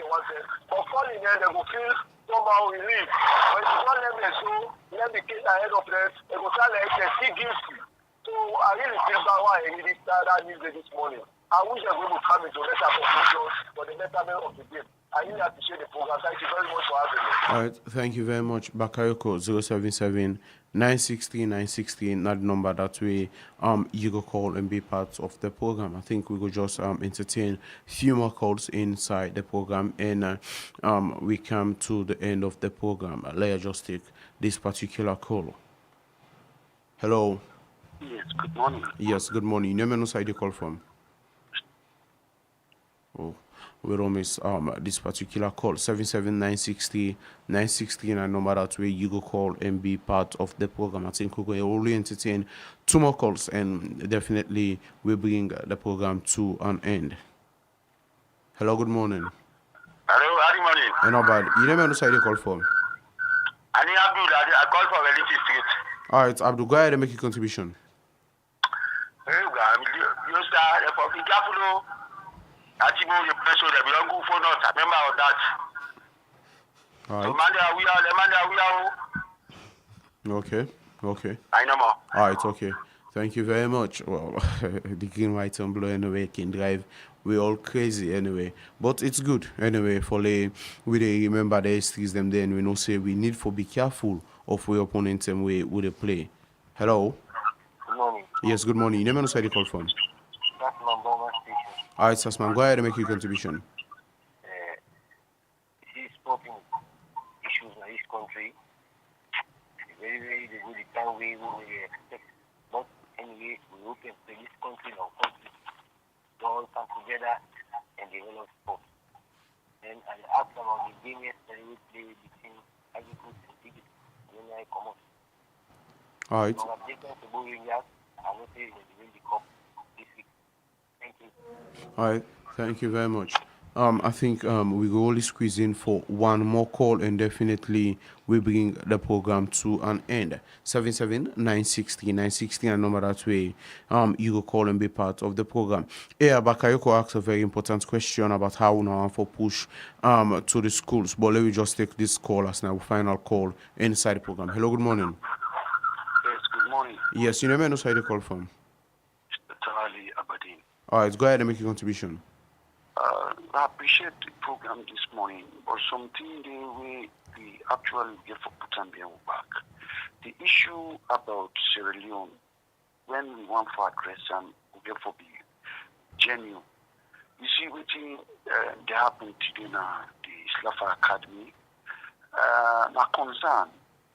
But calling them, they will feel somehow relief. But if you don't let them so, let the case ahead of them, they will try like they still guilty. So I really feel bad why I really started news this morning. I wish they would come into better conclusions for the betterment of the game. I really appreciate the program. Thank you very much for having me. All right, thank you very much. Bakayoko 077 960 960, not the number that way you go call and be part of the program. I think we could just entertain few more calls inside the program and we come to the end of the program. Let's just take this particular call. Hello. Yes, good morning. Yes, good morning. You never know side you call from. Oh, we don't miss this particular call 77960 960 and number that way you go call and be part of the program. I think we will only entertain two more calls and definitely we bring the program to an end. Hello, good morning. Hello, good morning. Not bad. You never know side you call from. Ani Abdul, I call from Elite Street. All right, Abdul, go ahead and make your contribution. You start for the capital. I think you play so that we don't go for not. Remember of that. All So right. Okay. I know more. All right, okay. Thank you very much. Well, the green, white, and blue anyway can drive. We're all crazy anyway. But it's good anyway for we remember the histories them then we know say we need to be careful of our opponents and we would play. Hello? Good morning. Yes, good morning. You never know where you call from. That's my Boma station. All right, Sasman, go ahead and make your contribution. This sporting issues in this country, very, very the good time we expect. But anyway, we hope to play this country now. They all come together and develop sport. Then I asked about the game yesterday we play between Agriculture and Ticket. Then I come up. All right. So I'm taking to go Rangers. I will say they win the cup this week. Thank you. All right, thank you very much. I think we will only squeeze in for one more call and definitely we bring the program to an end. 77960 and number that way you will call and be part of the program. Aiah Buckarie asked a very important question about how now for push to the schools. But let me just take this call as now final call inside the program. Hello, good morning. Yes, good morning. Yes, you never know where you call from. Charlie Aberdeen. All right, go ahead and make your contribution. I appreciate the program this morning, but something we actually get for Putambian back. The issue about Sierra Leone, when we want to address and we get for be genuine. You see what they happened today in the Slafa Academy. My concern,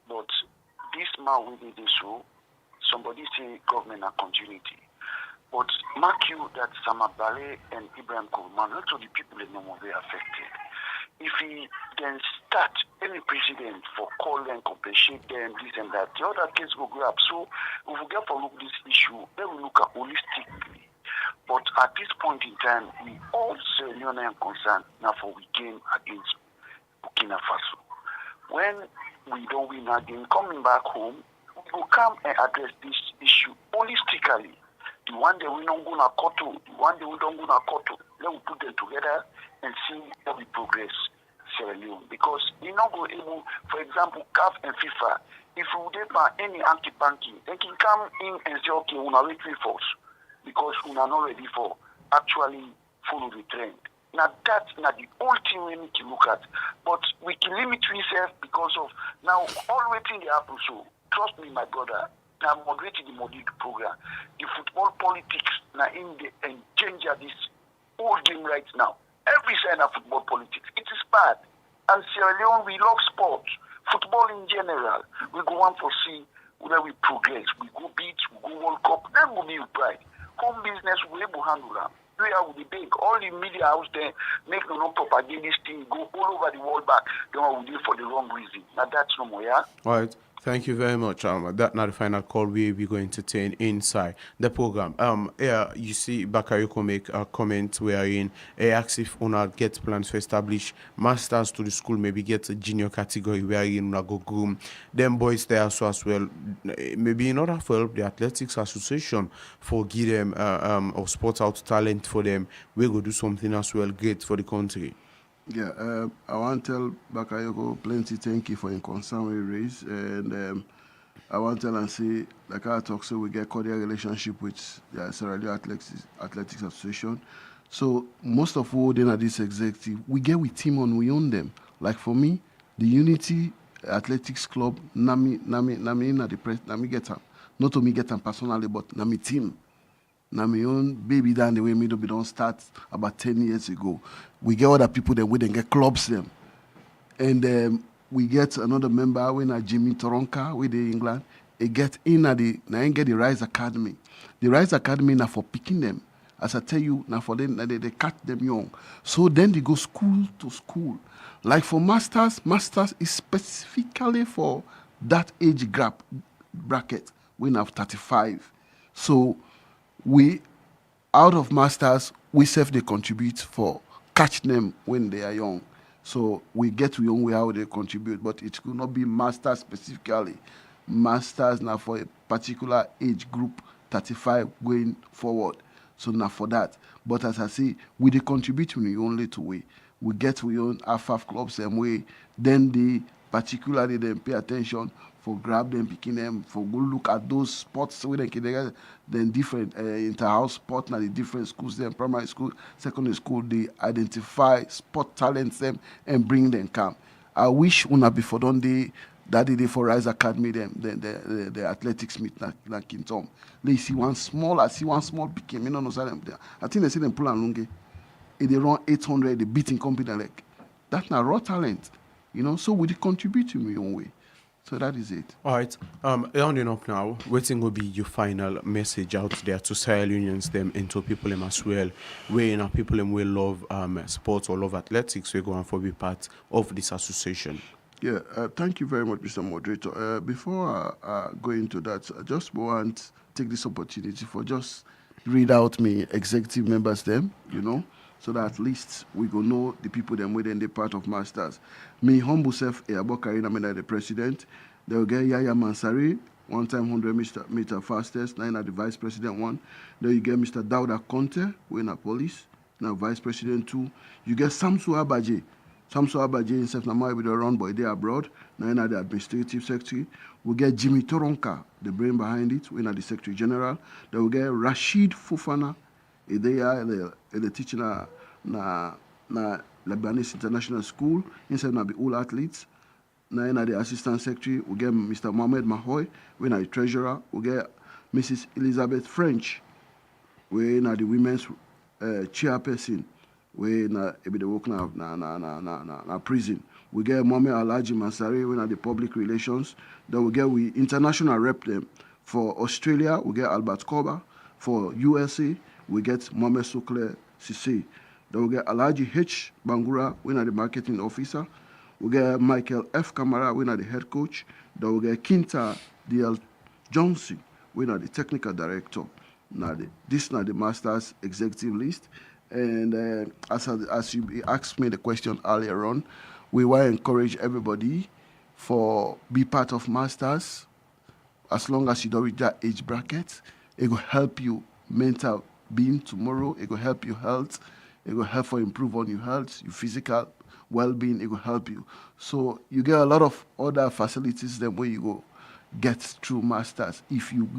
But this man will be so. Somebody say government and continuity. But mark you that Samabale and Ibrahim Kurman, not all the people in Nomo were affected. If he then start any president for call and compensate them, this and that, the other case will go up. So if we get for look this issue, then we look at holistically. But at this point in time, we all say Leone and concern now for we game against Burkina Faso. When we don't win again, coming back home, we will come and address this issue holistically. The one that we don't go to Koto, the one that we don't go to Koto, let we put them together and see how we progress Sierra Leone. Because we not go able, for example, CAF and FIFA, if we would have any anti-banking, they can come in and say, okay, we are ready for us because we are not ready for actually follow the trend. Now that's not the only thing we need to look at. But we can limit ourselves because of now all waiting the happen. So trust me, my brother. Now moderating the Modic program, the football politics now in the and change this whole game right now. Every side of football politics, it is bad. And Sierra Leone, we love sports, football in general. We go on to see where we progress. We go beach, we go World Cup, then we'll be pride. Home business, we able to handle them. We are with the big, all the media out there make no propaganda this thing, go all over the world back. Then we do it for the wrong reason. Now that's no more, yeah? All right. Thank you very much. That not the final call we will be going to take inside the program. Yeah, you see Bakayoko make a comment wherein he asks if una get plans to establish masters to the school, maybe get a junior category wherein una go groom them boys there so as well. Maybe in order to help the athletics association for give them or sport out talent for them, we go do something as well great for the country. Yeah, I want to tell Bakayoko plenty thank you for your concern we raised, and I want to tell and say, like I talk, so we get cordial relationship with the Sierra Leone Athletics Association. So most of what then at this executive, we get with team on, we own them. Like for me, the Unity Athletics Club, Nami in the press, Nami get them. Not to me get them personally, but Nami team. Now my own baby down the way me don't start about 10 years ago. We get other people that we then get clubs them. And we get another member when Jimmy Toronka with the England. He get in at the now get the Rise Academy. The Rise Academy now for picking them. As I tell you, now for them they catch them young. So then they go school to school. Like for masters is specifically for that age bracket when have 35. So we, out of masters, we self they contribute for catch them when they are young. So we get to young way how they contribute, but it could not be masters specifically. Masters now for a particular age group, 35 going forward. So now for that. But as I say, we they contribute in the only two way. We get to own AFAF clubs same way. Then they particularly then pay attention for grab them, picking them, for go look at those sports where they can get then different inter-house sport, now the different schools, then primary school, secondary school, they identify sport talents them and bring them come. I wish una before done that day for Rise Academy them the athletics meet like in Tom. I see one small picking, me no know them. I think they see them pull and lunge. They run 800, they beating company like that's not raw talent, you know. So we contribute in your own way. So that is it. All right. Rounding up now, waiting will be your final message out there to Sierra Leoneans them and to people them as well. Where you know people them will love sports or love athletics. We're going for be part of this association. Yeah. Thank you very much, Mr. Moderator. Before I go into that, I just want to take this opportunity for just read out me executive members them, you know, so that at least we go know the people them within the part of masters. Me humble self, Aiah Buckarie, I'm the president. They will get Yaya Mansari, one time 100 meter fastest, now the vice president one. Then you get Mr. Dauda Conte, who in a police, now vice president two. You get Samsu Abaje. Samsu Abaje himself now might be the run boy there abroad, now the administrative secretary. We get Jimmy Toronka, the brain behind it, we the secretary general. Then we get Rashid Fufana, they are the teaching na Lebanese International School, inside na be all athletes. Now the assistant secretary, we get Mr. Mohamed Mahoy, we the treasurer, we get Mrs. Elizabeth French, we the women's chairperson. we na be the work na prison. We get Mohammed Alhaji Masari, we na the public relations. Then we international rep them. For Australia, we get Albert Koba. For USA, we get Mohamed Sokle Sisi. Then we get Alhaji H. Bangura, we na the marketing officer. We get Michael F. Kamara, we na the head coach. Then we get Kinta D.L. Johnson, we na the technical director. This na the Masters executive list. And as you asked me the question earlier on, we want to encourage everybody for be part of Masters. As long as you don't reach that age bracket, it will help you mental being tomorrow. It will help your health. It will help for improve on your health, your physical well-being. It will help you. So you get a lot of other facilities than where you go get through Masters if you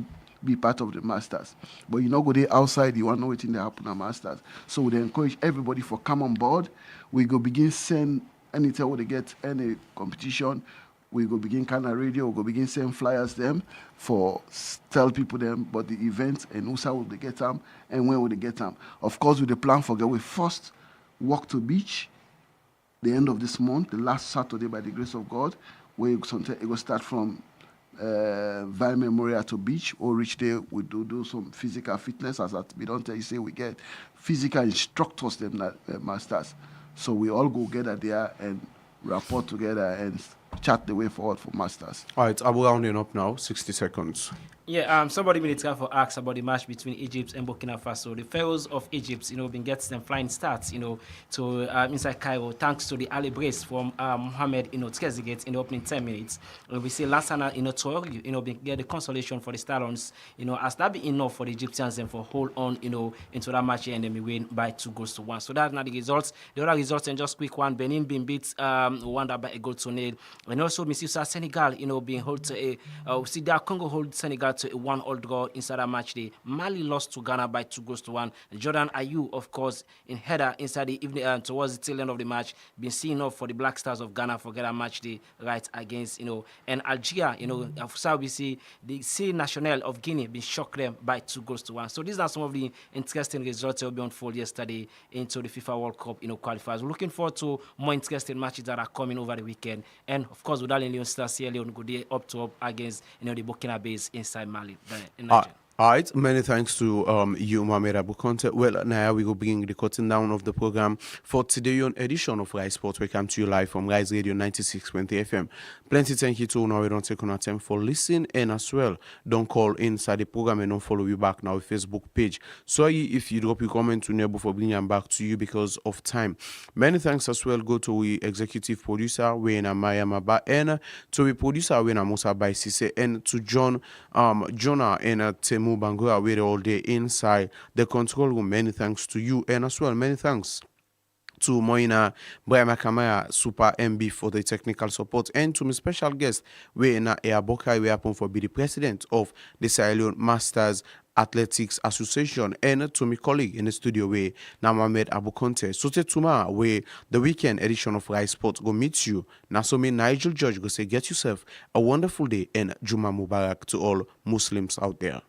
be part of the Masters. But you not go there outside, you want to know what in the happen at Masters. So we encourage everybody for come on board. We go begin send anytime we get any competition. We go begin kind of radio, we go begin send flyers them for tell people them about the event and who will they get them and when will they get them. Of course, with the plan for we first walk to beach the end of this month, the last Saturday by the grace of God, where it will start from Vine Memorial to beach or reach there. We do some physical fitness as we don't tell you say we get physical instructors them Masters. So we all go together there and rapport together and chat the way forward for Masters. All right, I'm rounding up now. 60 seconds. Yeah, somebody made time for ask about the match between Egypt and Burkina Faso. The Pharaohs of Egypt, been getting them flying starts, to inside Cairo, thanks to the early brace from Mohamed, Trezeguet in the opening 10 minutes. And we see Lansana, Traore, get the consolation for the Stallions, as that be enough for the Egyptians and for hold on, into that match and then we win by 2-1. So that's not the results. The other results and just quick one: Benin being beat Rwanda by a goal to nil, and also Mississippi Senegal, being hold to a see that Congo hold Senegal to a 1-1 draw inside that match day. Mali lost to Ghana by 2-1. Jordan Ayew, of course, in header inside the evening towards the tail end of the match, been seen off for the Black Stars of Ghana for that match day right against and Algeria, we see the C National of Guinea been shocked them by 2-1. So these are some of the interesting results that will be unfolded yesterday into the FIFA World Cup qualifiers. We're looking forward to more interesting matches that are coming over the weekend, and of course with Leone Stars, Sierra Leone go there up against the Burkina Base inside Mali. In Nigeria. All right, many thanks to you, Mohamed Abukonte. Well, now we go bring the cutting down of the program for today's edition of Rise Sport. We come to you live from Rise Radio 96.20 FM. Plenty thank you to now. We don't take on our time for listening, and as well, don't call inside the program and don't follow you back now Facebook page. Sorry if you drop your comment to Nebo for bringing them back to you because of time. Many thanks as well go to the executive producer Wena Maya Maba, and to the producer Wena Musa by Sise, and to Jonah and Temu Bangura, we're all day inside the control room. Many thanks to you, and as well, many thanks to Moina Brahma Kamaya Super MB for the technical support, and to my special guest, Aiah Buckarie, we happen for be the president of the Sierra Leone Masters Athletics Association, and to my colleague in the studio where Mohamed Abukonte. So tomorrow where the weekend edition of Rise Sport go meet you. Now so me Jelo George go say get yourself a wonderful day and Juma Mubarak to all Muslims out there.